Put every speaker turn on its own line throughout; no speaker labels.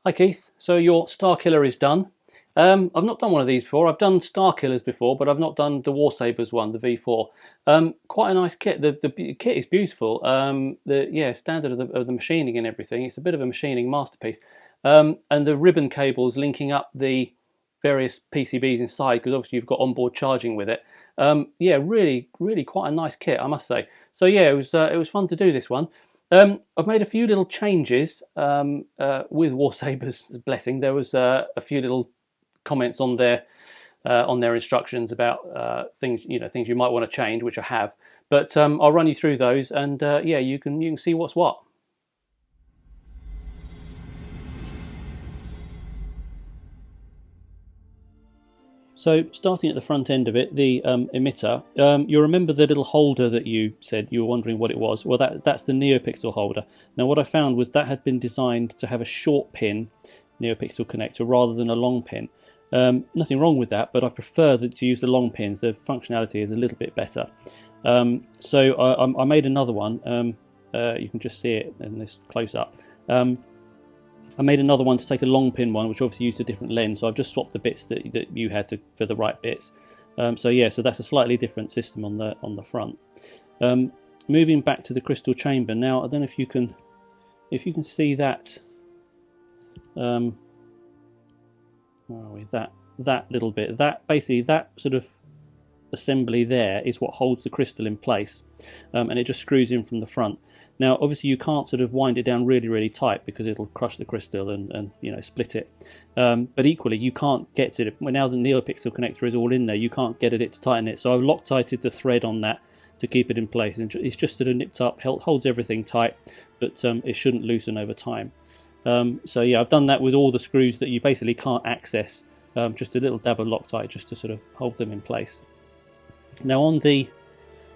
Hi Keith. So your Star Killer is done. I've not done one of these before. I've done Star Killers before, but I've not done the War Sabers one, the V4. Quite a nice kit. The kit is beautiful. The standard of the machining and everything. It's a bit of a machining masterpiece. And the ribbon cables linking up the various PCBs inside, because obviously you've got onboard charging with it. Yeah, really quite a nice kit, I must say. So yeah, it was fun to do this one. I've made a few little changes with Warsabers' blessing. There was a few little comments on their instructions about things you might want to change, which I have. But I'll run you through those, and yeah, you can see what's what. So starting at the front end of it, the emitter, you remember the little holder that you said you were wondering what it was? Well, that's the NeoPixel holder. Now what I found was that had been designed to have a short pin NeoPixel connector rather than a long pin. Nothing wrong with that, but I prefer to use the long pins. The functionality is a little bit better. So I made another one. You can just see it in this close-up. I made another one to take a long pin one, which obviously used a different lens. So I've just swapped the bits that you had for the right bits. So yeah, so that's a slightly different system on the front. Moving back to the crystal chamber now. I don't know if you can see that. Where are we? That little bit. That basically that sort of assembly there is what holds the crystal in place, and it just screws in from the front. Now, obviously, you can't sort of wind it down really tight because it'll crush the crystal and split it. But equally, you can't get to it. Well, now the NeoPixel connector is all in there, you can't get it to tighten it. So I've Loctited the thread on that to keep it in place. And it's just sort of nipped up, holds everything tight, but it shouldn't loosen over time. So yeah, I've done that with all the screws that you basically can't access. Just a little dab of Loctite just to sort of hold them in place. Now on the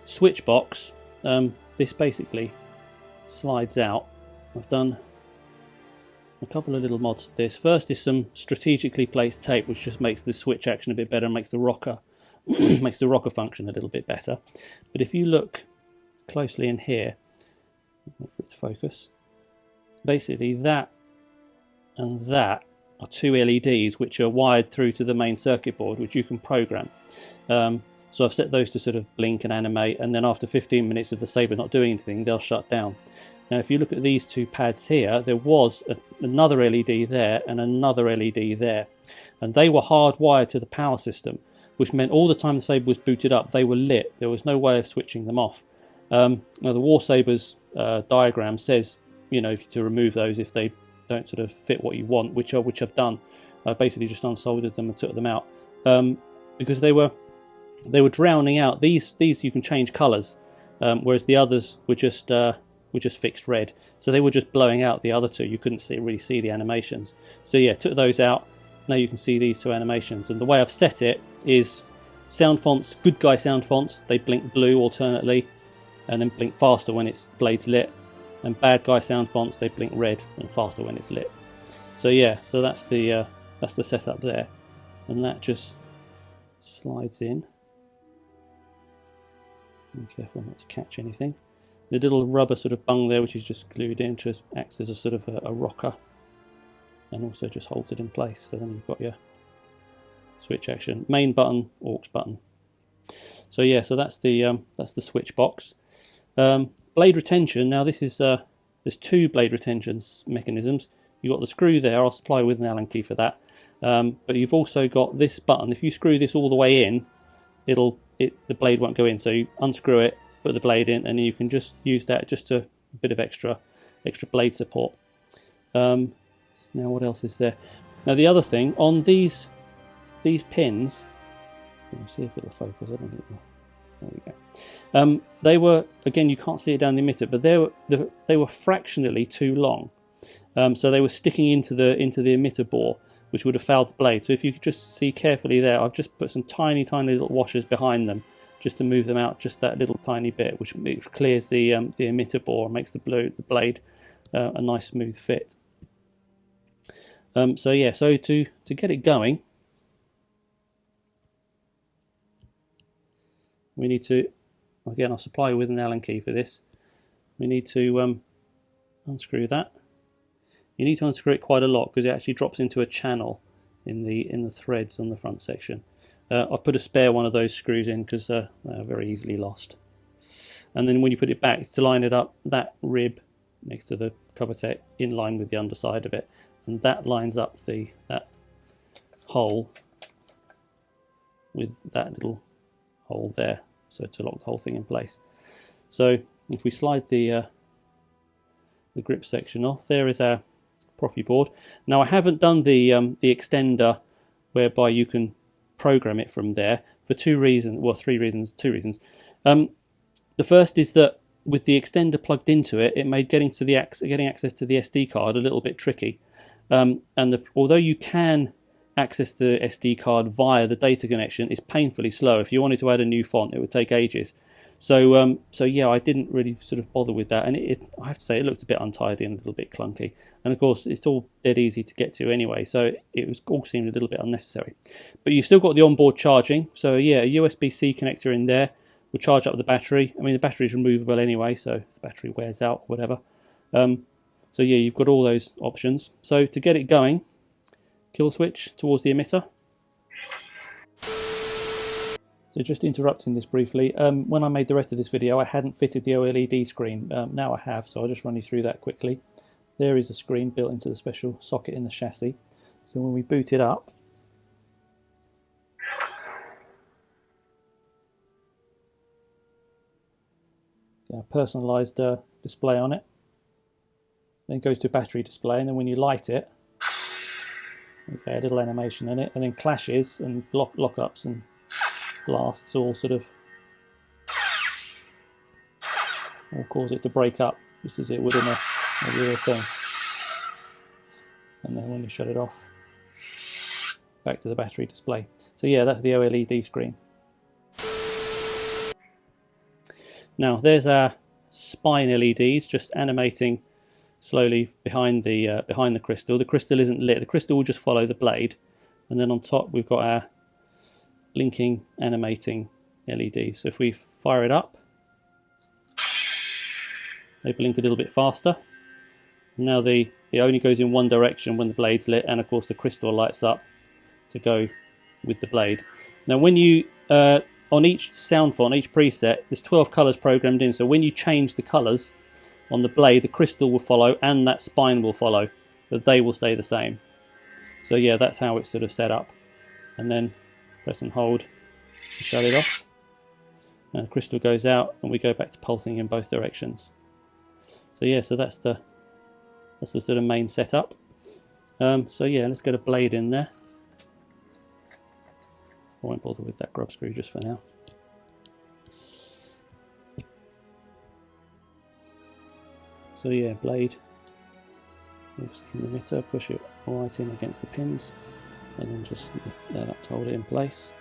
switch box, this basically slides out. I've done a couple of little mods to this. First is some strategically placed tape, which just makes the switch action a bit better and makes the rocker makes the rocker function a little bit better. But if you look closely in here, wait for it to focus, basically that and that are two LEDs which are wired through to the main circuit board, which you can program. So I've set those to sort of blink and animate, and then after 15 minutes of the Saber not doing anything, they'll shut down. Now if you look at these two pads here, there was another LED there and another LED there, and they were hardwired to the power system, which meant all the time the Saber was booted up, they were lit. There was no way of switching them off. Now the Warsabers diagram says, to remove those if they don't sort of fit what you want, which I've done. I basically just unsoldered them and took them out because they were drowning out. These you can change colours, whereas the others were just fixed red. So they were just blowing out the other two. You couldn't really see the animations. So yeah, took those out. Now you can see these two animations. And the way I've set it is sound fonts, good guy sound fonts. They blink blue alternately, and then blink faster when the blade's lit. And bad guy sound fonts, they blink red and faster when it's lit. So yeah, so that's the setup there, and that just slides in. Be careful not to catch anything. The little rubber sort of bung there, which is just glued in, just acts as a sort of a rocker, and also just holds it in place. So then you've got your switch action, main button, aux button. So yeah, so that's the switch box. Blade retention. Now this is there's two blade retention mechanisms. You've got the screw there. I'll supply with an Allen key for that. But you've also got this button. If you screw this all the way in, the blade won't go in. So you unscrew it, put the blade in, and you can just use that just to a bit of extra blade support. Now what else is there? Now the other thing on these pins, let's see if it'll focus. I don't think it will. There we go. They were, again, you can't see it down the emitter, but they were fractionally too long. So they were sticking into the emitter bore, which would have fouled the blade. So if you could just see carefully there, I've just put some tiny little washers behind them just to move them out just that little tiny bit, which clears the emitter bore and makes the blade a nice smooth fit. So yeah, so to get it going, we need to, again, I'll supply you with an Allen key for this. We need to unscrew that. You need to unscrew it quite a lot because it actually drops into a channel in the threads on the front section. I've put a spare one of those screws in because they're very easily lost. And then when you put it back, to line it up, that rib next to the Covertech in line with the underside of it, and that lines up that hole with that little hole there, so to lock the whole thing in place. So if we slide the grip section off, there is our Profi board. Now I haven't done the extender whereby you can program it from there for two reasons. Two reasons. The first is that with the extender plugged into it, it made getting access to the SD card a little bit tricky. Although you can access the SD card via the data connection, it's painfully slow. If you wanted to add a new font, it would take ages. So yeah, I didn't really sort of bother with that, and I have to say it looked a bit untidy and a little bit clunky. And of course, it's all dead easy to get to anyway, so it all seemed a little bit unnecessary. But you've still got the onboard charging, so yeah, a USB-C connector in there will charge up the battery. I mean, the battery is removable anyway, so if the battery wears out, whatever. So yeah, you've got all those options. So to get it going, kill switch towards the emitter. So just interrupting this briefly, when I made the rest of this video I hadn't fitted the OLED screen. Now I have, so I'll just run you through that quickly. There is a screen built into the special socket in the chassis. So when we boot it up, a personalised display on it. Then it goes to battery display, and then when you light it, okay, a little animation in it, and then clashes and lockups and blasts all sort of all cause it to break up just as it would in a real thing. And then when you shut it off, back to the battery display. So yeah, that's the OLED screen. Now there's our spine LEDs just animating slowly behind the crystal. The crystal isn't lit. The crystal will just follow the blade, and then on top we've got our blinking, animating LEDs. So if we fire it up, they blink a little bit faster. Now it only goes in one direction when the blade's lit, and of course the crystal lights up to go with the blade. Now when you on each sound font, each preset, there's 12 colours programmed in, so when you change the colours on the blade, the crystal will follow and that spine will follow, but they will stay the same. So yeah, that's how it's sort of set up. And then press and hold to shut it off. And the crystal goes out and we go back to pulsing in both directions. So yeah, so that's the sort of main setup. So yeah, let's get a blade in there. I won't bother with that grub screw just for now. So yeah, blade. Obviously in the emitter, push it right in against the pins, and then just let that to hold it in place.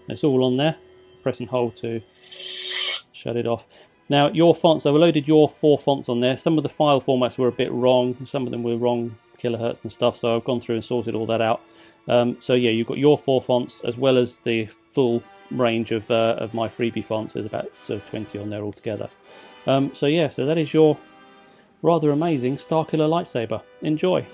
It's all on there. Press and hold to shut it off. Now your fonts, I've loaded your 4 fonts on there. Some of the file formats were a bit wrong, some of them were wrong kilohertz and stuff, so I've gone through and sorted all that out. So yeah, you've got your 4 fonts as well as the full range of my freebie fonts. There's about sort of 20 on there altogether. So yeah, so that is your rather amazing Starkiller lightsaber. Enjoy!